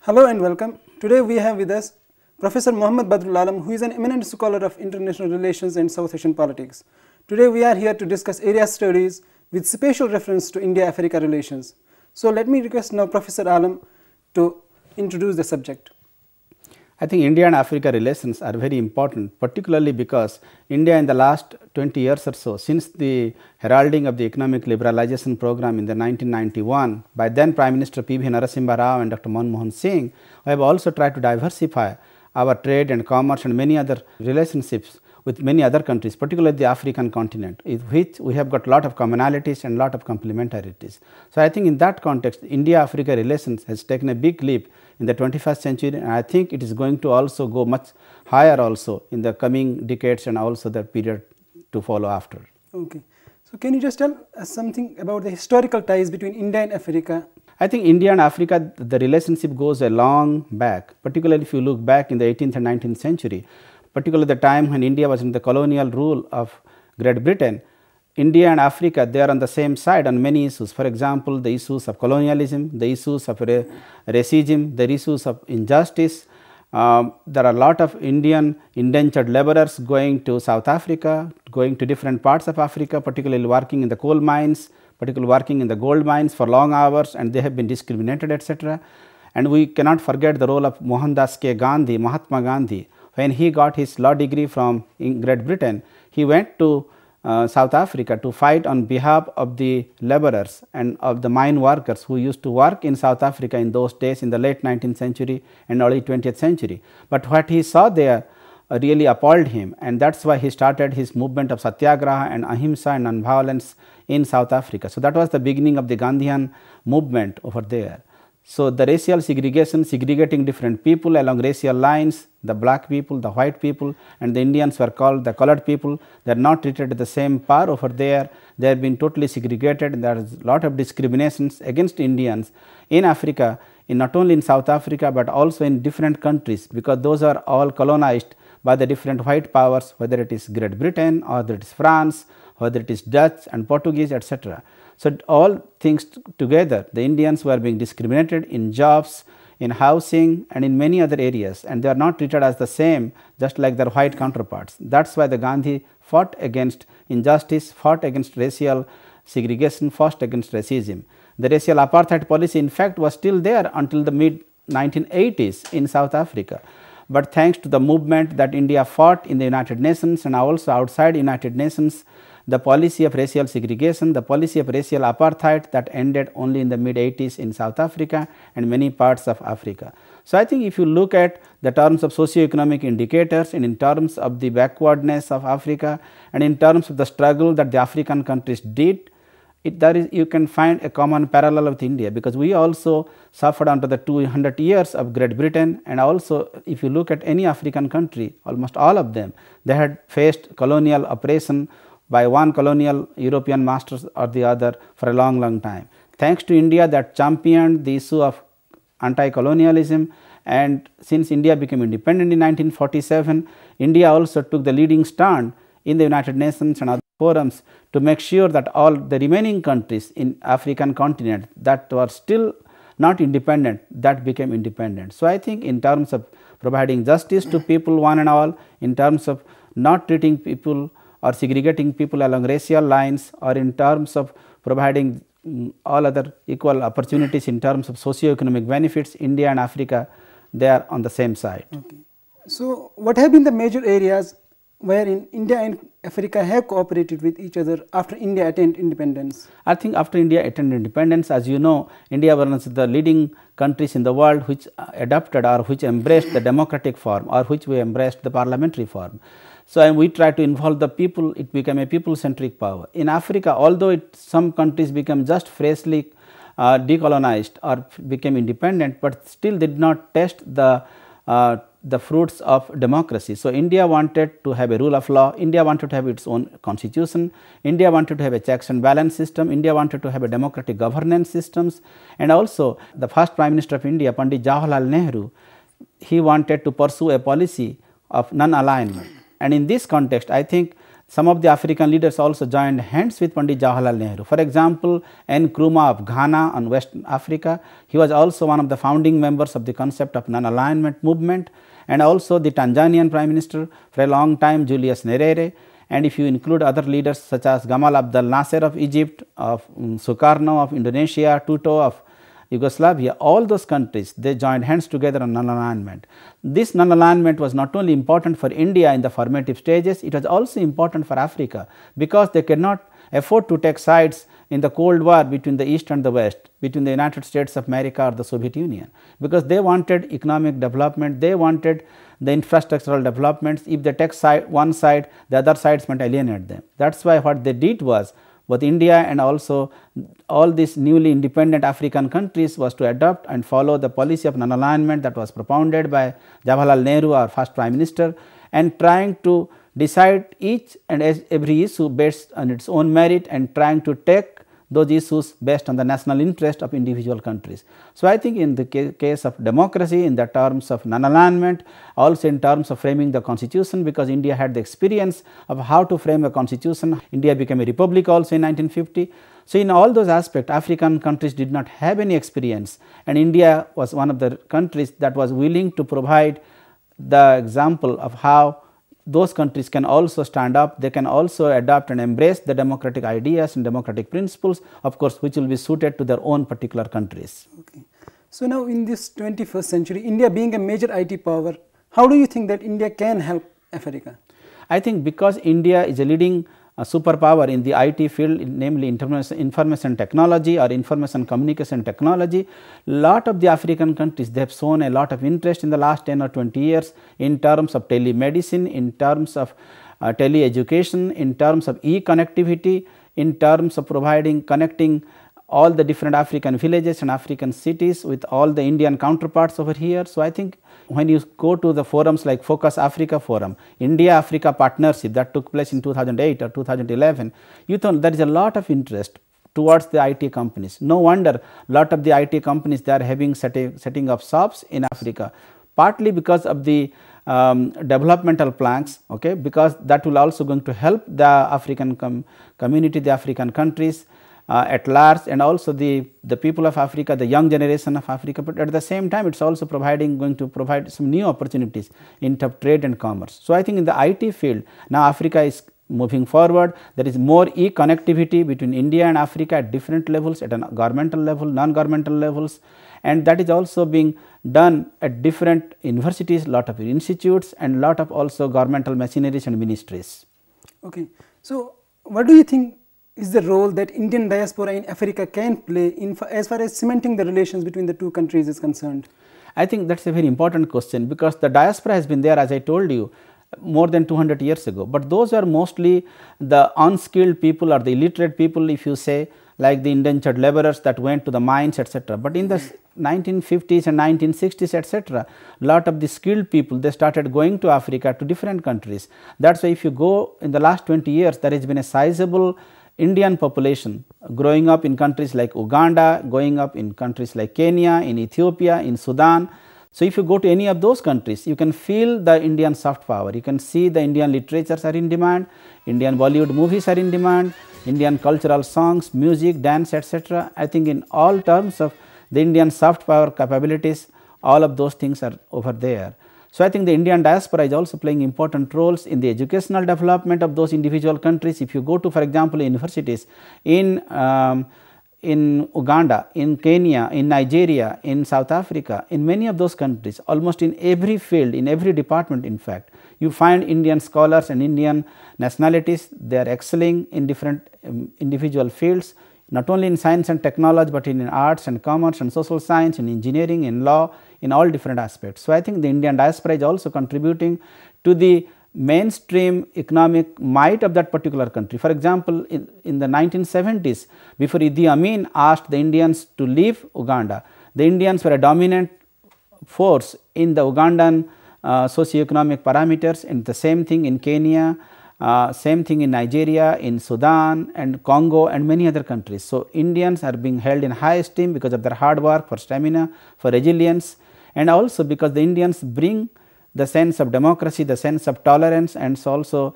Hello and welcome. Today we have with us Professor Badrul, who is an eminent scholar of international relations and South Asian politics. Today we are here to discuss area studies with special reference to India-Africa relations. So let me request now Professor Alam to introduce the subject. I think India and Africa relations are very important, particularly because India in the last 20 years or so, since the heralding of the economic liberalization program in the 1991 by then Prime Minister P.V. Narasimha Rao and Dr. Manmohan Singh, we have also tried to diversify our trade and commerce and many other relationships with many other countries, particularly the African continent, with which we have got lot of commonalities and lot of complementarities. So I think in that context, India-Africa relations has taken a big leap in the 21st century, and I think it is going to also go much higher also in the coming decades and also the period to follow after. Okay. So can you just tell us something about the historical ties between India and Africa? I think India and Africa, the relationship goes a long back, particularly if you look back in the 18th and 19th century, particularly the time when India was in the colonial rule of Great Britain. India and Africa, they are on the same side on many issues. For example, the issues of colonialism, the issues of racism, the issues of injustice. There are a lot of Indian indentured laborers going to South Africa, going to different parts of Africa, particularly working in the coal mines, particularly working in the gold mines for long hours, and they have been discriminated, etc. And we cannot forget the role of Mohandas K. Gandhi, Mahatma Gandhi. When he got his law degree from Great Britain, he went to South Africa to fight on behalf of the laborers and of the mine workers who used to work in South Africa in those days in the late 19th century and early 20th century. But what he saw there really appalled him, and that is why he started his movement of satyagraha and ahimsa and nonviolence in South Africa. So that was the beginning of the Gandhian movement over there. So the racial segregation, segregating different people along racial lines, the black people, the white people, and the Indians were called the colored people. They are not treated at the same par over there. They have been totally segregated. There is a lot of discriminations against Indians in Africa, in not only in South Africa, but also in different countries, because those are all colonized by the different white powers, whether it is Great Britain or whether it is France, whether it is Dutch and Portuguese, etc. So all things together, the Indians were being discriminated in jobs, in housing and in many other areas, and they are not treated as the same just like their white counterparts. That is why the Gandhi fought against injustice, fought against racial segregation, fought against racism. The racial apartheid policy in fact was still there until the mid 1980s in South Africa. But thanks to the movement that India fought in the United Nations and also outside United Nations, the policy of racial segregation, the policy of racial apartheid that ended only in the mid 80s in South Africa and many parts of Africa. So I think if you look at the terms of socio-economic indicators and in terms of the backwardness of Africa and in terms of the struggle that the African countries did, you can find a common parallel with India, because we also suffered under the 200 years of Great Britain, and also if you look at any African country, almost all of them, they had faced colonial oppression by one colonial European masters or the other for a long time. Thanks to India that championed the issue of anti-colonialism, and since India became independent in 1947, India also took the leading stand in the United Nations and other forums to make sure that all the remaining countries in African continent that were still not independent, that became independent. So I think in terms of providing justice to people one and all, in terms of not treating people or segregating people along racial lines, or in terms of providing all other equal opportunities in terms of socio-economic benefits, India and Africa, they are on the same side. Okay. So what have been the major areas wherein India and Africa have cooperated with each other after India attained independence? I think after India attained independence, as you know, India was one of the leading countries in the world which adopted or which embraced the democratic form, or which we embraced the parliamentary form. So we try to involve the people, it became a people-centric power. In Africa, although some countries became just freshly decolonized or became independent, but still did not taste the fruits of democracy. So India wanted to have a rule of law, India wanted to have its own constitution, India wanted to have a checks and balance system, India wanted to have a democratic governance systems, and also the first Prime Minister of India, Pandit Jawaharlal Nehru, he wanted to pursue a policy of non-alignment. And in this context, I think some of the African leaders also joined hands with Pandit Jawaharlal Nehru. For example, N. Nkrumah of Ghana on West Africa, he was also one of the founding members of the concept of non-alignment movement, and also the Tanzanian Prime Minister for a long time, Julius Nyerere. And if you include other leaders such as Gamal Abdel Nasser of Egypt, of Sukarno of Indonesia, Tito of Yugoslavia, all those countries, they joined hands together on non-alignment. This non-alignment was not only important for India in the formative stages, it was also important for Africa, because they could not afford to take sides in the Cold War between the East and the West, between the United States of America or the Soviet Union, because they wanted economic development, they wanted the infrastructural developments. If they take one side, the other sides might alienate them. That is why what they did was, both India and also all these newly independent African countries was to adopt and follow the policy of non-alignment that was propounded by Jawaharlal Nehru, our first Prime Minister, and trying to decide each and every issue based on its own merit and trying to take those issues based on the national interest of individual countries. So, I think in the case of democracy, in the terms of non-alignment, also in terms of framing the constitution, because India had the experience of how to frame a constitution. India became a republic also in 1950. So, in all those aspects, African countries did not have any experience, and India was one of the countries that was willing to provide the example of how those countries can also stand up, they can also adopt and embrace the democratic ideas and democratic principles, of course, which will be suited to their own particular countries. Okay. So, now in this 21st century, India being a major IT power, how do you think that India can help Africa? I think because India is a leading superpower in the IT field, namely information technology or information communication technology, lot of the African countries, they have shown a lot of interest in the last 10 or 20 years in terms of telemedicine, in terms of tele-education, in terms of e-connectivity, in terms of connecting all the different African villages and African cities with all the Indian counterparts over here. So, I think when you go to the forums like Focus Africa Forum, India-Africa Partnership that took place in 2008 or 2011, you thought there is a lot of interest towards the IT companies. No wonder lot of the IT companies, they are having setting up shops in Africa, partly because of the developmental plans, okay, because that will also going to help the African community, the African countries at large, and also the people of Africa, the young generation of Africa, but at the same time it is also going to provide some new opportunities in terms of trade and commerce. So, I think in the IT field now Africa is moving forward, there is more e-connectivity between India and Africa at different levels, at a governmental level, non-governmental levels, and that is also being done at different universities, lot of institutes and lot of also governmental machineries and ministries. Okay. So, what do you think is the role that Indian diaspora in Africa can play as far as cementing the relations between the two countries is concerned? I think that is a very important question, because the diaspora has been there, as I told you, more than 200 years ago, but those are mostly the unskilled people or the illiterate people, if you say, like the indentured laborers that went to the mines, etc. But in the 1950s and 1960s, etc., lot of the skilled people, they started going to Africa, to different countries. That is why if you go in the last 20 years, there has been a sizable Indian population growing up in countries like Uganda, going up in countries like Kenya, in Ethiopia, in Sudan. So, if you go to any of those countries, you can feel the Indian soft power, you can see the Indian literatures are in demand, Indian Bollywood movies are in demand, Indian cultural songs, music, dance, etc. I think in all terms of the Indian soft power capabilities, all of those things are over there. So, I think the Indian diaspora is also playing important roles in the educational development of those individual countries. If you go to, for example, universities in Uganda, in Kenya, in Nigeria, in South Africa, in many of those countries, almost in every field, in every department in fact, you find Indian scholars and Indian nationalities, they are excelling in different individual fields, not only in science and technology, but in arts and commerce and social science, in engineering, in law, in all different aspects. So, I think the Indian diaspora is also contributing to the mainstream economic might of that particular country. For example, in the 1970s, before Idi Amin asked the Indians to leave Uganda, the Indians were a dominant force in the Ugandan socio-economic parameters, and the same thing in Kenya, same thing in Nigeria, in Sudan and Congo and many other countries. So, Indians are being held in high esteem because of their hard work, for stamina, for resilience, and also because the Indians bring the sense of democracy, the sense of tolerance, and also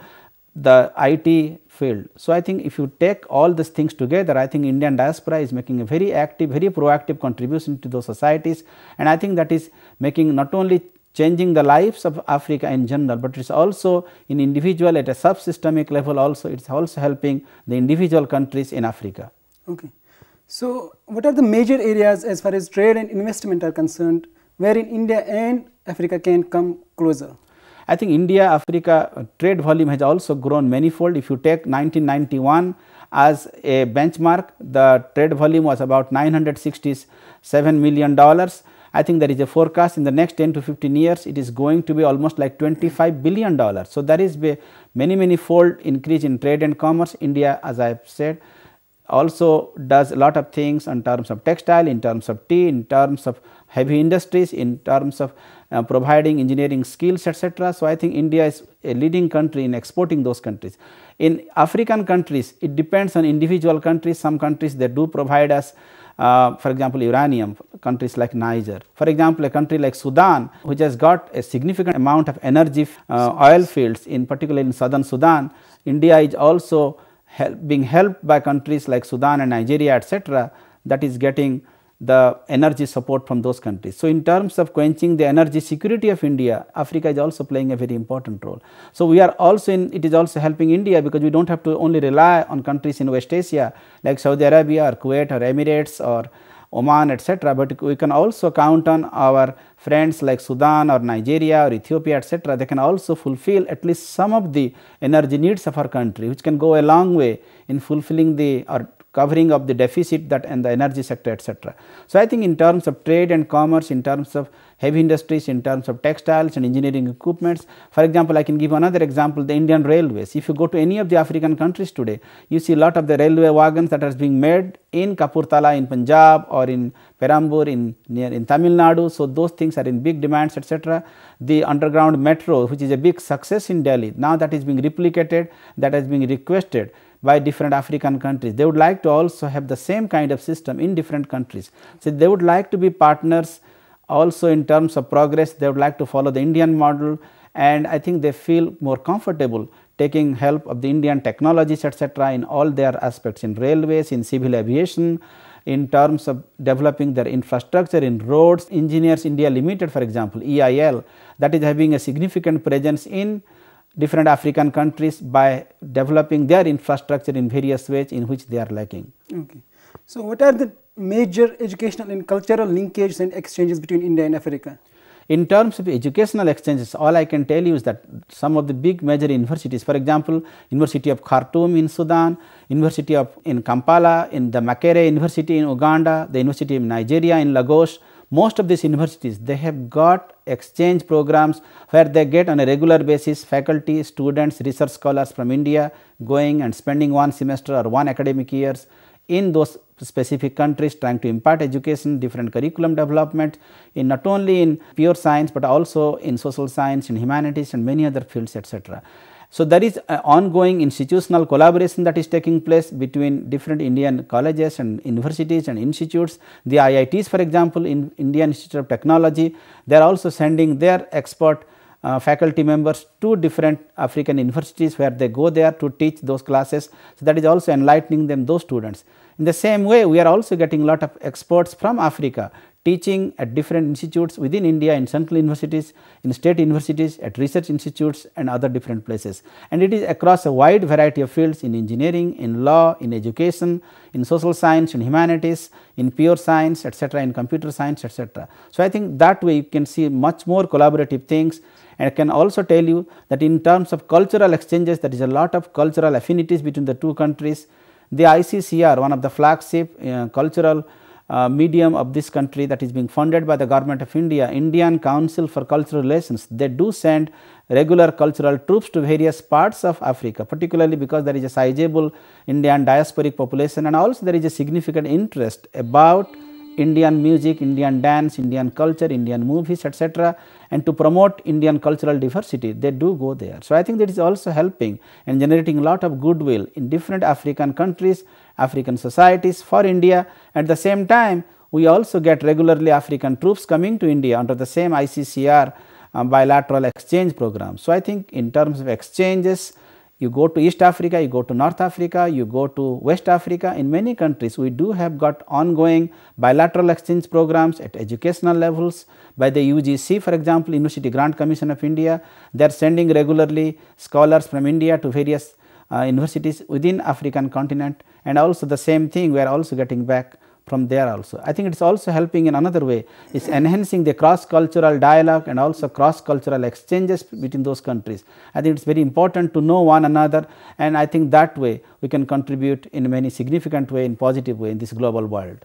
the IT field. So, I think if you take all these things together, I think Indian diaspora is making a very active, very proactive contribution to those societies, and I think that is making not only changing the lives of Africa in general, but it is also in individual at a subsystemic level also, it is also helping the individual countries in Africa. Okay. So, what are the major areas as far as trade and investment are concerned, wherein India and Africa can come closer? I think India-Africa trade volume has also grown manifold. If you take 1991 as a benchmark, the trade volume was about $967 million. I think there is a forecast in the next 10 to 15 years, it is going to be almost like $25 billion. So, there is many fold increase in trade and commerce. India, as I have said, also does a lot of things in terms of textile, in terms of tea, in terms of heavy industries, in terms of providing engineering skills, etc. So, I think India is a leading country in exporting those countries. In African countries, it depends on individual countries. Some countries they do provide us, for example, uranium, countries like Niger. For example, a country like Sudan, which has got a significant amount of energy oil fields, in particular in southern Sudan, India is also being helped by countries like Sudan and Nigeria, etc., that is getting the energy support from those countries. So, in terms of quenching the energy security of India, Africa is also playing a very important role. So, we are also it is also helping India, because we do not have to only rely on countries in West Asia like Saudi Arabia or Kuwait or Emirates or Oman, etc., but we can also count on our friends like Sudan or Nigeria or Ethiopia, etc. They can also fulfill at least some of the energy needs of our country, which can go a long way in fulfilling the or covering up the deficit that in the energy sector, etc. So, I think in terms of trade and commerce, in terms of heavy industries, in terms of textiles and engineering equipments, for example, I can give another example, the Indian railways. If you go to any of the African countries today, you see a lot of the railway wagons that are being made in Kapurthala in Punjab or in Perambur in Tamil Nadu. So, those things are in big demands, etc. The underground metro, which is a big success in Delhi, now that is being replicated, that is being requested by different African countries. They would like to also have the same kind of system in different countries. So, they would like to be partners also in terms of progress. They would like to follow the Indian model, and I think they feel more comfortable taking help of the Indian technologies, etc., in all their aspects, in railways, in civil aviation, in terms of developing their infrastructure in roads. Engineers India Limited, for example, EIL, that is having a significant presence in different African countries by developing their infrastructure in various ways in which they are lacking. Okay. So, what are the major educational and cultural linkages and exchanges between India and Africa? In terms of educational exchanges, all I can tell you is that some of the big major universities, for example, University of Khartoum in Sudan, University of in Kampala, in the Makerere University in Uganda, the University of Nigeria in Lagos, most of these universities, they have got exchange programs where they get on a regular basis faculty, students, research scholars from India going and spending one semester or one academic years in those specific countries, trying to impart education, different curriculum development in not only in pure science, but also in social science, in humanities and many other fields, etc. So, there is an ongoing institutional collaboration that is taking place between different Indian colleges and universities and institutes. The IITs, for example, in Indian Institute of Technology, they are also sending their expert faculty members to different African universities where they go there to teach those classes. So, that is also enlightening them, those students. In the same way, we are also getting a lot of experts from Africa teaching at different institutes within India, in central universities, in state universities, at research institutes and other different places. And it is across a wide variety of fields in engineering, in law, in education, in social science, in humanities, in pure science, etc., in computer science, etc. So, I think that way you can see much more collaborative things. And I can also tell you that in terms of cultural exchanges, there is a lot of cultural affinities between the two countries. The ICCR, one of the flagship cultural medium of this country that is being funded by the government of India, Indian Council for Cultural Relations, they do send regular cultural troops to various parts of Africa, particularly because there is a sizable Indian diasporic population, and also there is a significant interest about Indian music, Indian dance, Indian culture, Indian movies, etc., and to promote Indian cultural diversity, they do go there. So, I think that is also helping and generating a lot of goodwill in different African countries, African societies for India. At the same time, we also get regularly African troops coming to India under the same ICCR bilateral exchange program. So, I think in terms of exchanges, You go to East Africa, you go to North Africa, you go to West Africa. In many countries, we do have got ongoing bilateral exchange programs at educational levels by the UGC, for example, University Grant Commission of India. They are sending regularly scholars from India to various universities within African continent, and also the same thing we are also getting back from there also. I think it is also helping in another way, it is enhancing the cross cultural dialogue and also cross cultural exchanges between those countries. I think it is very important to know one another, and I think that way we can contribute in a many significant way, in positive way in this global world.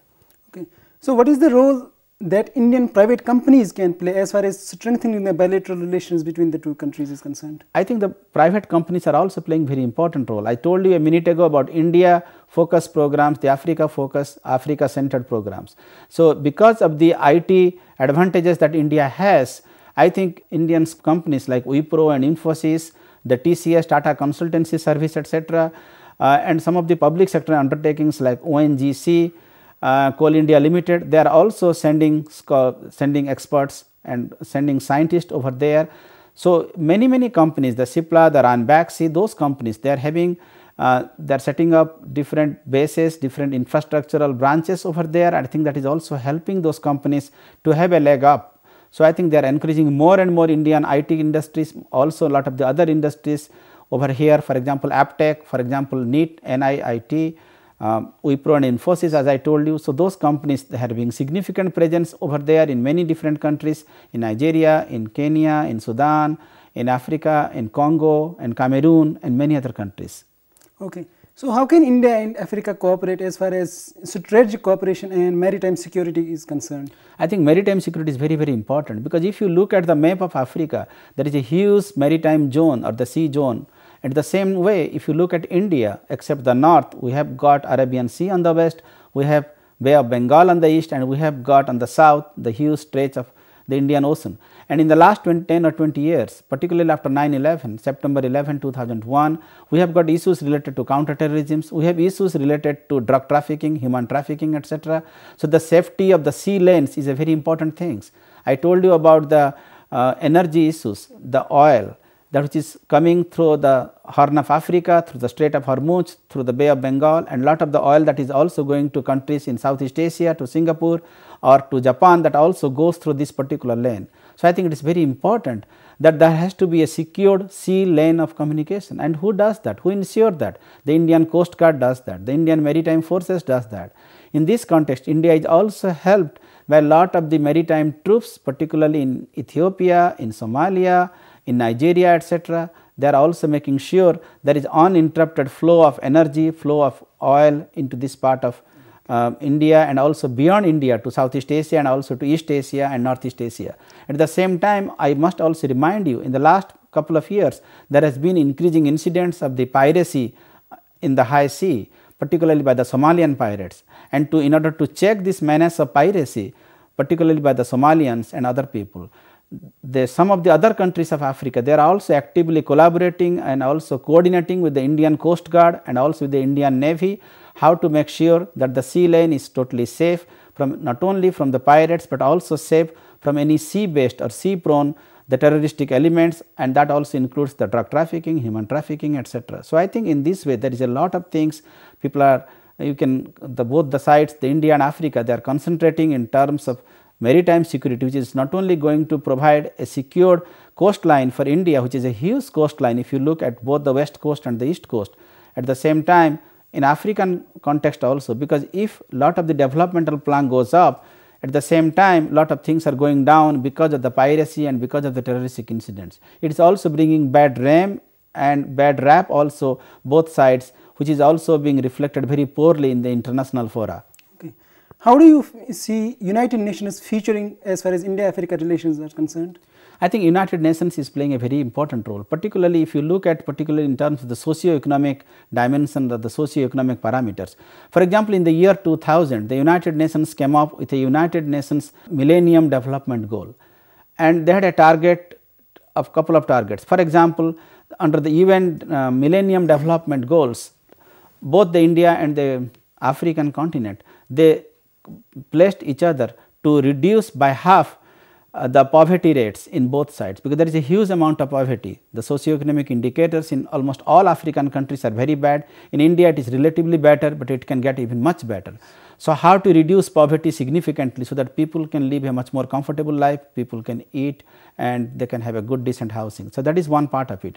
Okay. So, what is the role that Indian private companies can play as far as strengthening the bilateral relations between the two countries is concerned? I think the private companies are also playing very important role. I told you a minute ago about India focus programs, the Africa focus, Africa centered programs. So, because of the IT advantages that India has, I think Indian companies like Wipro and Infosys, the TCS, Tata Consultancy Service, etc., and some of the public sector undertakings like ONGC, Coal India Limited, they are also sending experts and sending scientists over there. So, many companies, the Cipla, the Ranbaxy, those companies, they are having they are setting up different bases, different infrastructural branches over there. I think that is also helping those companies to have a leg up. So, I think they are encouraging more and more Indian IT industries, also a lot of the other industries over here, for example, Aptech, for example, NEET, NIIT, Wipro and Infosys, as I told you. So, those companies, they are having significant presence over there in many different countries, in Nigeria, in Kenya, in Sudan, in Africa, in Congo and Cameroon and many other countries. Okay. So, how can India and Africa cooperate as far as strategic cooperation and maritime security is concerned? I think maritime security is very important, because if you look at the map of Africa, there is a huge maritime zone or the sea zone. And the same way, if you look at India, except the north, we have got Arabian Sea on the west, we have Bay of Bengal on the east, and we have got on the south the huge stretch of the Indian Ocean. And in the last 10 or 20 years, particularly after 9/11, September 11, 2001, we have got issues related to counterterrorism, we have issues related to drug trafficking, human trafficking, etc. So, the safety of the sea lanes is a very important thing. I told you about the energy issues, the oil, that which is coming through the Horn of Africa, through the Strait of Hormuz, through the Bay of Bengal, and lot of the oil that is also going to countries in Southeast Asia, to Singapore or to Japan, that also goes through this particular lane. So, I think it is very important that there has to be a secured sea lane of communication, and who does that? Who ensures that? The Indian Coast Guard does that, the Indian Maritime Forces does that. In this context, India is also helped by a lot of the maritime troops, particularly in Ethiopia, in Somalia, in Nigeria, etc. They are also making sure there is uninterrupted flow of energy, flow of oil into this part of India, and also beyond India to Southeast Asia and also to East Asia and Northeast Asia. At the same time, I must also remind you, in the last couple of years, there has been increasing incidents of the piracy in the high sea, particularly by the Somalian pirates. And in order to check this menace of piracy, particularly by the Somalians and other people, some of the other countries of Africa, they are also actively collaborating and also coordinating with the Indian Coast Guard and also with the Indian Navy, how to make sure that the sea lane is totally safe from not only from the pirates, but also safe from any sea based or sea prone the terroristic elements, and that also includes the drug trafficking, human trafficking, etc. So, I think in this way there is a lot of things people are, both the sides, the India and Africa, they are concentrating in terms of maritime security, which is not only going to provide a secured coastline for India, which is a huge coastline if you look at both the west coast and the east coast. At the same time, in African context also, because if lot of the developmental plan goes up, at the same time lot of things are going down because of the piracy and because of the terroristic incidents. It is also bringing bad name and bad rap also both sides, which is also being reflected very poorly in the international fora. How do you see United Nations featuring as far as India-Africa relations are concerned? I think United Nations is playing a very important role, particularly if you look at particularly in terms of the socio-economic dimension or the socio-economic parameters. For example, in the year 2000, the United Nations came up with a United Nations Millennium Development Goal, and they had a target of couple of targets. For example, under the UN Millennium Development Goals, both the India and the African continent, they placed each other to reduce by half the poverty rates in both sides, because there is a huge amount of poverty. The socioeconomic indicators in almost all African countries are very bad. In India it is relatively better, but it can get even much better. So, how to reduce poverty significantly so that people can live a much more comfortable life, people can eat and they can have a good decent housing. So, that is one part of it.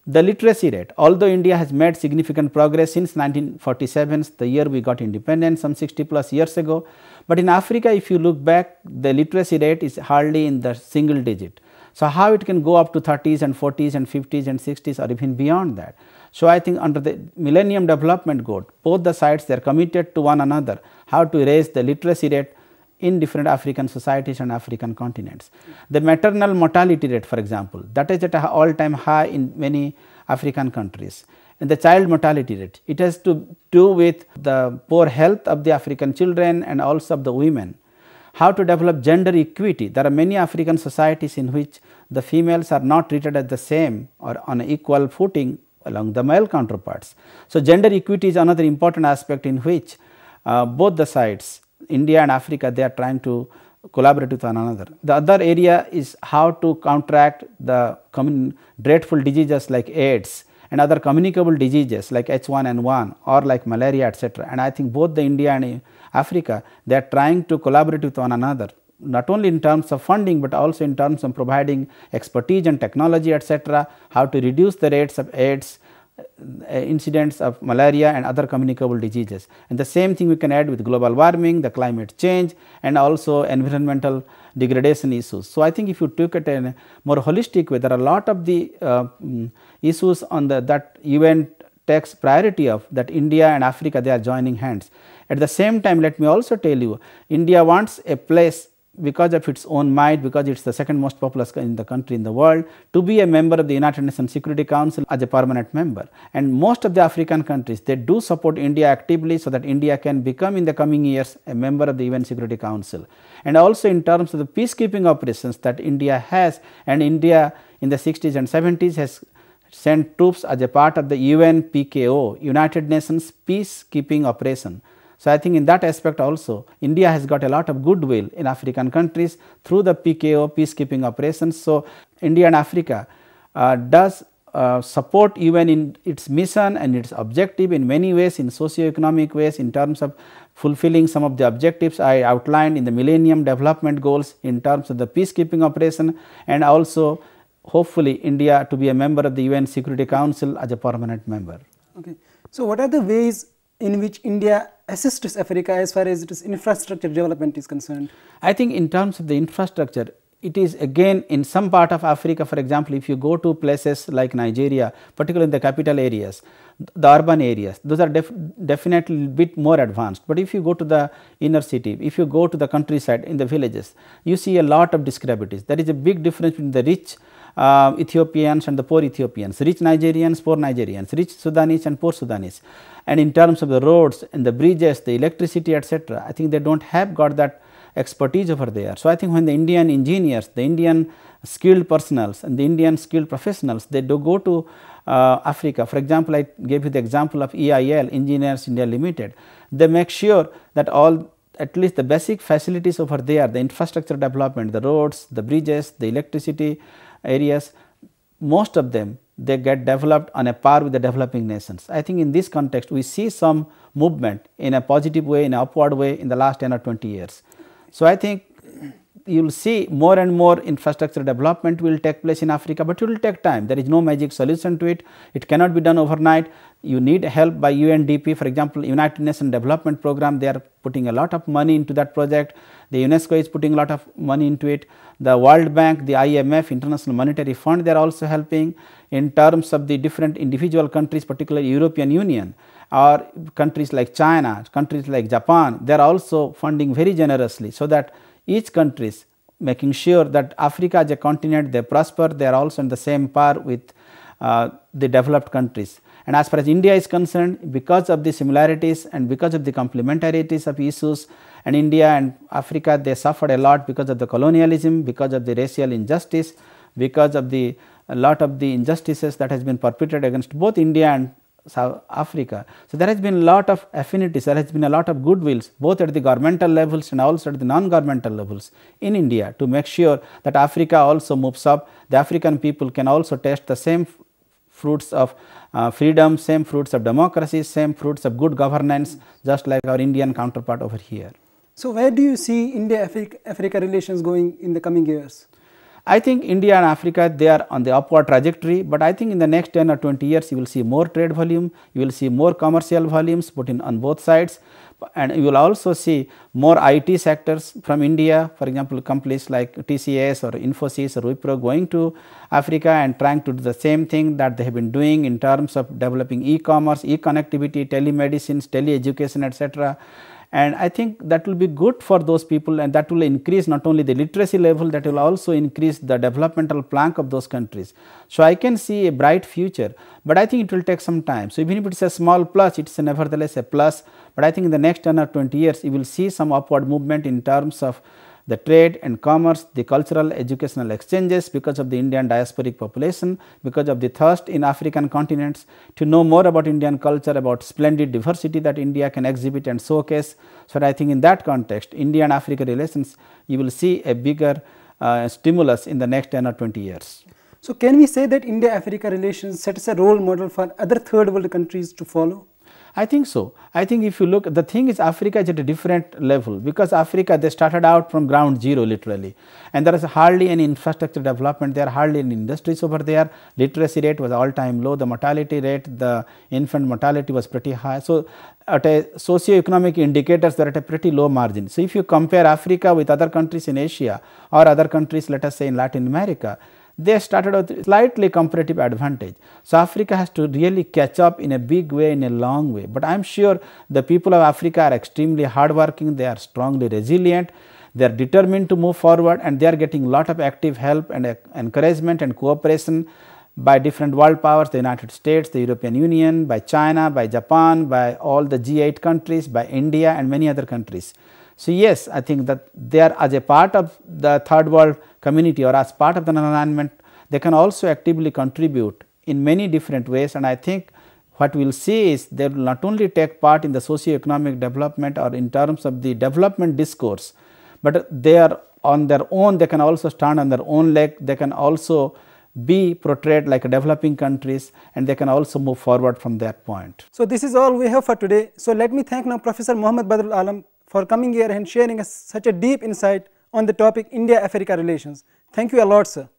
The literacy rate, although India has made significant progress since 1947, the year we got independence some 60 plus years ago, but in Africa if you look back, the literacy rate is hardly in the single digit. So, how it can go up to 30s and 40s and 50s and 60s or even beyond that. So, I think under the Millennium Development Goal, both the sides they are committed to one another how to raise the literacy rate in different African societies and African continents. The maternal mortality rate, for example, that is at an all time high in many African countries. And the child mortality rate, it has to do with the poor health of the African children and also of the women. How to develop gender equity, there are many African societies in which the females are not treated as the same or on an equal footing along the male counterparts. So, gender equity is another important aspect in which both the sides, India and Africa, they are trying to collaborate with one another. The other area is how to counteract the dreadful diseases like AIDS and other communicable diseases like H1N1 or like malaria, etc. And I think both the India and Africa, they are trying to collaborate with one another, not only in terms of funding, but also in terms of providing expertise and technology, etc., how to reduce the rates of AIDS, incidents of malaria and other communicable diseases. And the same thing we can add with global warming, the climate change and also environmental degradation issues. So, I think if you took it in a more holistic way, there are a lot of the issues on that UN takes priority of, that India and Africa, they are joining hands. At the same time, let me also tell you, India wants a place because of its own might, because it is the second most populous in the country in the world, to be a member of the United Nations Security Council as a permanent member. And most of the African countries, they do support India actively so that India can become in the coming years a member of the UN Security Council. And also in terms of the peacekeeping operations that India has, and India in the 60s and 70s has sent troops as a part of the UN PKO, United Nations Peacekeeping Operation. So, I think in that aspect also India has got a lot of goodwill in African countries through the PKO peacekeeping operations. So, India and Africa does support UN in its mission and its objective in many ways, in socio-economic ways, in terms of fulfilling some of the objectives I outlined in the Millennium Development Goals in terms of the peacekeeping operation, and also hopefully India to be a member of the UN Security Council as a permanent member. Okay. So, what are the ways in which India assists Africa as far as its infrastructure development is concerned? I think in terms of the infrastructure, it is again in some part of Africa, for example, if you go to places like Nigeria, particularly in the capital areas, the urban areas, those are definitely a bit more advanced. But if you go to the inner city, if you go to the countryside in the villages, you see a lot of disparities. There is a big difference between the rich Ethiopians and the poor Ethiopians, rich Nigerians, poor Nigerians, rich Sudanese and poor Sudanese. And in terms of the roads and the bridges, the electricity, etc., I think they do not have got that expertise over there. So, I think when the Indian engineers, the Indian skilled personnels and the Indian skilled professionals, they do go to Africa. For example, I gave you the example of EIL, Engineers India Limited. They make sure that all at least the basic facilities over there, the infrastructure development, the roads, the bridges, the electricity areas, most of them they get developed on a par with the developing nations. I think in this context we see some movement in a positive way, in an upward way in the last 10 or 20 years. So, I think you will see more and more infrastructure development will take place in Africa, but it will take time. There is no magic solution to it. It cannot be done overnight. You need help by UNDP, for example, United Nations Development Program, they are putting a lot of money into that project. The UNESCO is putting a lot of money into it. The World Bank, the IMF, International Monetary Fund, they are also helping. In terms of the different individual countries, particularly European Union or countries like China, countries like Japan, they are also funding very generously, so that each country is making sure that Africa as a continent, they prosper, they are also on the same par with the developed countries. And as far as India is concerned, because of the similarities and because of the complementarities of issues, and India and Africa, they suffered a lot because of the colonialism, because of the racial injustice, because of a lot of the injustices that has been perpetrated against both India and South Africa. So, there has been a lot of affinities, there has been a lot of goodwills both at the governmental levels and also at the non-governmental levels in India to make sure that Africa also moves up. The African people can also taste the same fruits of freedom, same fruits of democracy, same fruits of good governance, just like our Indian counterpart over here. So, where do you see India-Africa relations going in the coming years? I think India and Africa, they are on the upward trajectory, but I think in the next 10 or 20 years you will see more trade volume, you will see more commercial volumes put in on both sides, and you will also see more IT sectors from India, for example, companies like TCS or Infosys or Wipro going to Africa and trying to do the same thing that they have been doing in terms of developing e-commerce, e-connectivity, telemedicine, tele-education, etc. And I think that will be good for those people, and that will increase not only the literacy level, that will also increase the developmental plank of those countries. So, I can see a bright future, but I think it will take some time. So, even if it is a small plus, it is nevertheless a plus, but I think in the next 10 or 20 years, you will see some upward movement in terms of the trade and commerce, the cultural educational exchanges because of the Indian diasporic population, because of the thirst in African continents to know more about Indian culture, about splendid diversity that India can exhibit and showcase. So, I think in that context, India and Africa relations, you will see a bigger stimulus in the next 10 or 20 years. So, can we say that India-Africa relations sets a role model for other third world countries to follow? I think so. I think if you look, the thing is Africa is at a different level, because Africa, they started out from ground zero literally, and there is hardly any infrastructure development there, hardly any industries over there, literacy rate was all time low, the mortality rate, the infant mortality was pretty high. So, at a socio-economic indicators, they are at a pretty low margin. So, if you compare Africa with other countries in Asia or other countries, let us say in Latin America, they started with slightly comparative advantage. So, Africa has to really catch up in a big way, in a long way, but I am sure the people of Africa are extremely hardworking, they are strongly resilient, they are determined to move forward, and they are getting lot of active help and encouragement and cooperation by different world powers, the United States, the European Union, by China, by Japan, by all the G8 countries, by India and many other countries. So, yes, I think that they are, as a part of the third world community or as part of the environment, they can also actively contribute in many different ways, and I think what we will see is they will not only take part in the socio-economic development or in terms of the development discourse, but they are on their own, they can also stand on their own leg, they can also be portrayed like developing countries, and they can also move forward from that point. So, this is all we have for today. So, let me thank now Professor Mohd Badrul Alam for coming here and sharing such a deep insight on the topic India-Africa relations. Thank you a lot, sir.